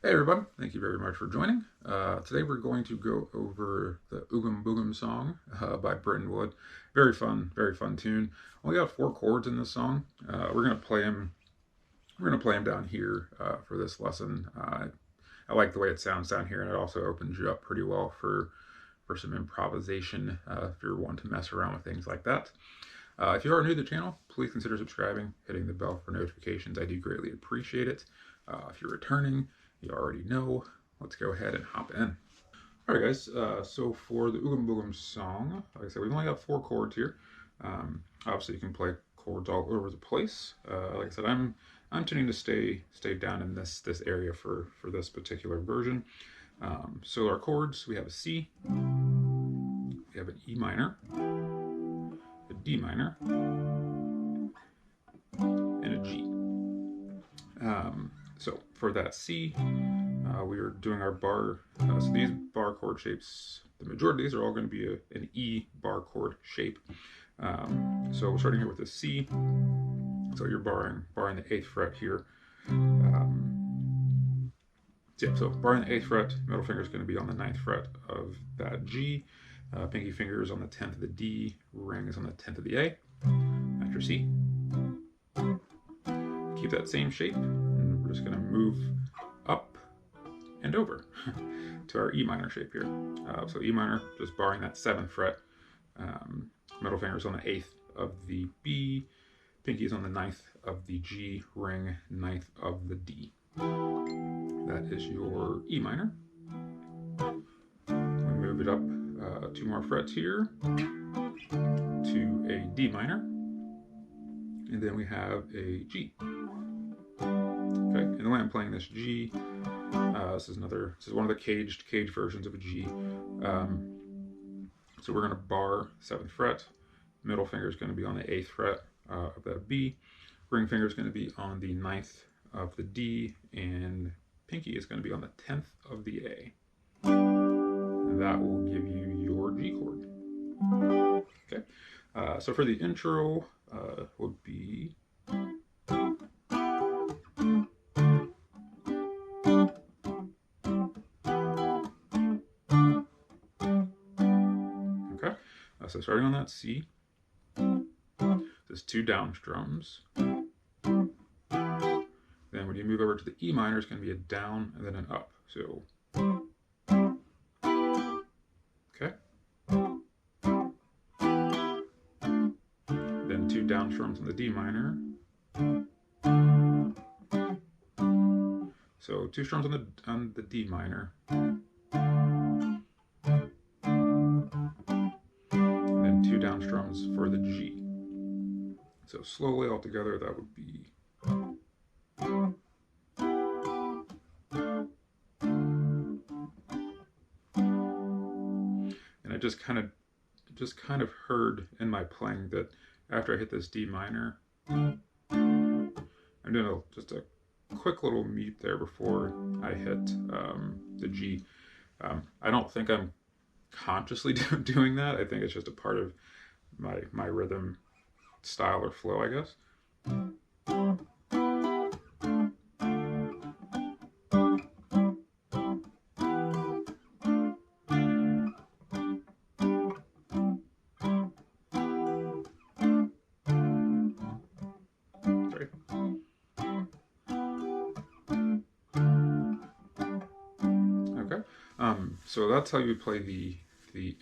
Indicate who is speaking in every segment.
Speaker 1: Hey everybody, thank you very much for joining. Today we're going to go over the Oogum Boogum song by Brenton. Very fun tune. Only got four chords in this song. We're gonna play them. We're gonna play them down here for this lesson. I like the way it sounds down here, and it also opens you up pretty well for some improvisation if you're wanting to mess around with things like that. If you are new to the channel, please consider subscribing, hitting the bell for notifications. I do greatly appreciate it. If you're returning, you already know. Let's go ahead and hop in. All right, guys. So for the Oogum Boogum song, like I said, we've only got four chords here. Obviously, you can play chords all over the place. Like I said, I'm tending to stay down in this area for this particular version. So our chords, we have a C, we have an E minor, a D minor, and a G. So for that C, we are doing our bar. So these bar chord shapes, the majority of these are all going to be an E bar chord shape. So starting here with a C, so you're barring the 8th fret here. So barring the 8th fret, middle finger is going to be on the 9th fret of that G. Pinky finger is on the 10th of the D. Ring is on the 10th of the A. After C. Keep that same shape, and we're just going to move up and over to our E minor shape here. So E minor, just barring that 7th fret. Middle finger is on the 8th of the B. Pinky is on the 9th of the G. Ring, 9th of the D. That is your E minor. We move it up 2 more frets here to a D minor. And then we have a G. Okay, and the way I'm playing this G, this is one of the caged versions of a G. So we're going to bar 7th fret. Middle finger is going to be on the 8th fret of that B. Ring finger is going to be on the 9th of the D, and pinky is going to be on the 10th of the A. And that will give you your G chord. Okay, so for the intro would be. Okay, so starting on that C, there's 2 down strums. Then when you move over to the E minor, it's going to be a down and then an up. So, okay. Then 2 down strums on the D minor. So 2 strums on the D minor. Then 2 down strums for the G. So slowly all together, that would be. And I just kind of heard in my playing that after I hit this D minor, I'm doing just a quick little mute there before I hit the G. I don't think I'm consciously doing that. I think it's just a part of my rhythm style or flow, I guess. So that's how you play the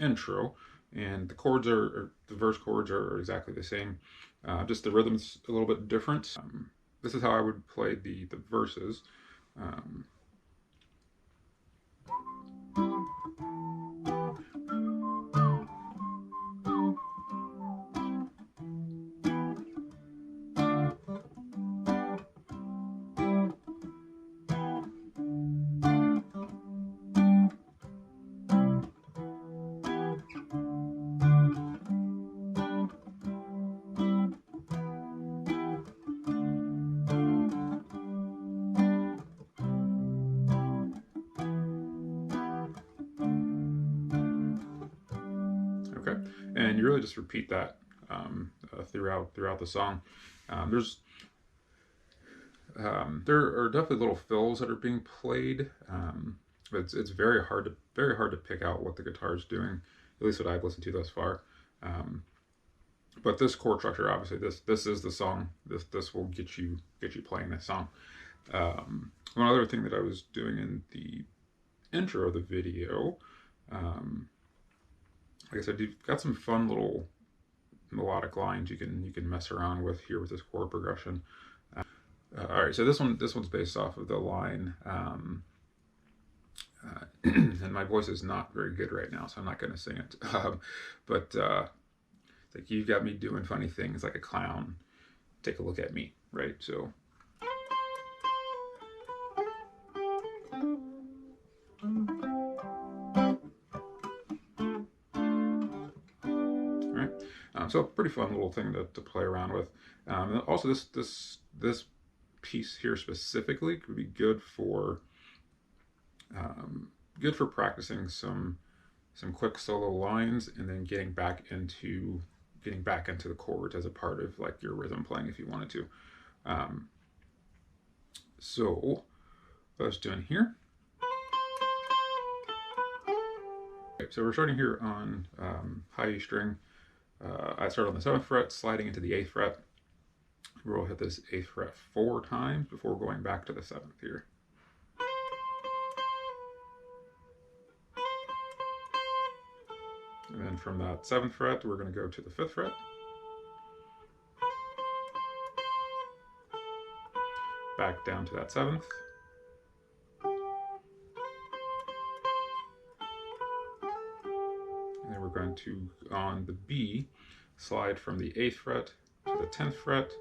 Speaker 1: intro, and the chords the verse chords are exactly the same, just the rhythm's a little bit different. This is how I would play the verses. Okay, and you really just repeat that throughout the song. There's There are definitely little fills that are being played, but it's very hard to pick out what the guitar is doing. At least what I've listened to thus far. But this chord structure, obviously, this is the song. This will get you playing this song. One other thing that I was doing in the intro of the video, like I said, you've got some fun little melodic lines you can mess around with here with this chord progression. All right, so this one's based off of the line, and my voice is not very good right now, so I'm not going to sing it. But it's like, you've got me doing funny things like a clown. Take a look at me, right? So. So pretty fun little thing to play around with. And also this piece here specifically could be good for practicing some quick solo lines, and then getting back into the chords as a part of like your rhythm playing if you wanted to. So what I was doing here. Okay, so we're starting here on high E string. I start on the 7th fret, sliding into the 8th fret. We'll hit this 8th fret 4 times before going back to the 7th here. And then from that 7th fret, we're going to go to the 5th fret. Back down to that 7th. And then we're going to, on the B, slide from the 8th fret to the 10th fret,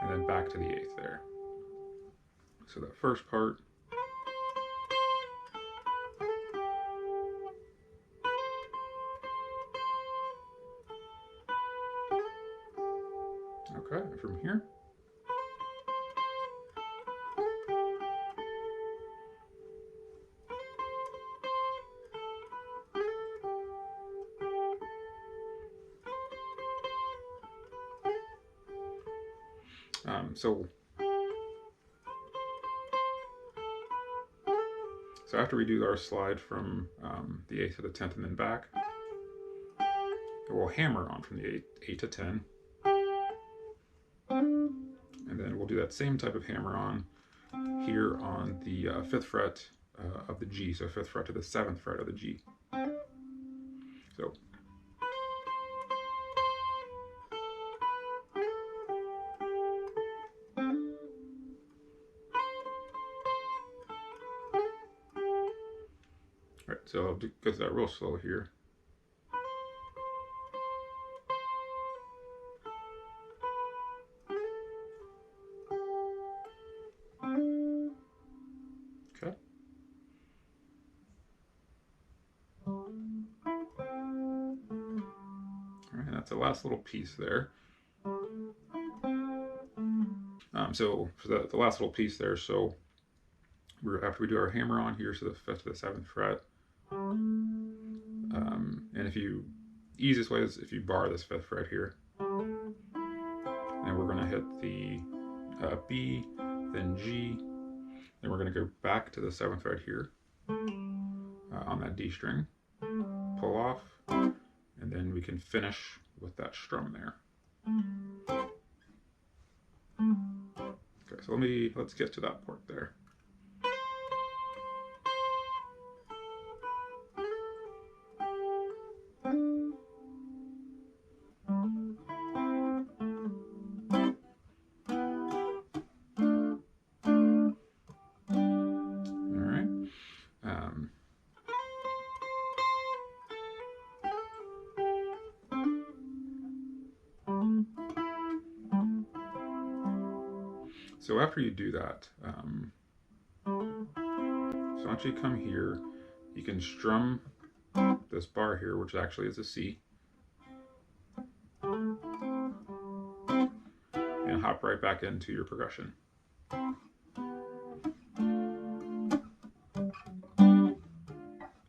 Speaker 1: and then back to the 8th there. So that first part. Okay, and from here. So after we do our slide from the 8th to the 10th and then back, we'll hammer on from the 8 to 10. And then we'll do that same type of hammer on here on the 5th fret of the G, so 5th fret to the 7th fret of the G. So. All right, so I'll go through that real slow here. Okay. All right, that's the last little piece there. So for the last little piece there, so after we do our hammer on here, so the 5th to the 7th fret, and easiest way is if you bar this 5th fret here, and we're going to hit the B, then G, then we're going to go back to the 7th fret here on that D string, pull off, and then we can finish with that strum there. Okay, so let's get to that part there. So after you do that, so once you come here, you can strum this bar here, which actually is a C, and hop right back into your progression.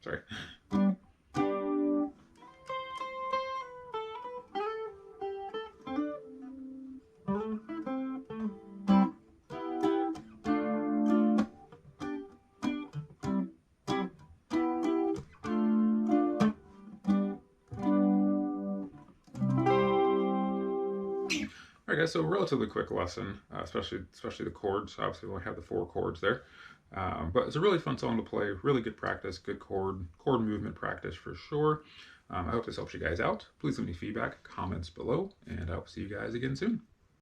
Speaker 1: Sorry. All right, guys, so relatively quick lesson, especially the chords. Obviously, we only have the 4 chords there. But it's a really fun song to play, really good practice, good chord movement practice for sure. I hope this helps you guys out. Please leave me feedback, comments below, and I will see you guys again soon.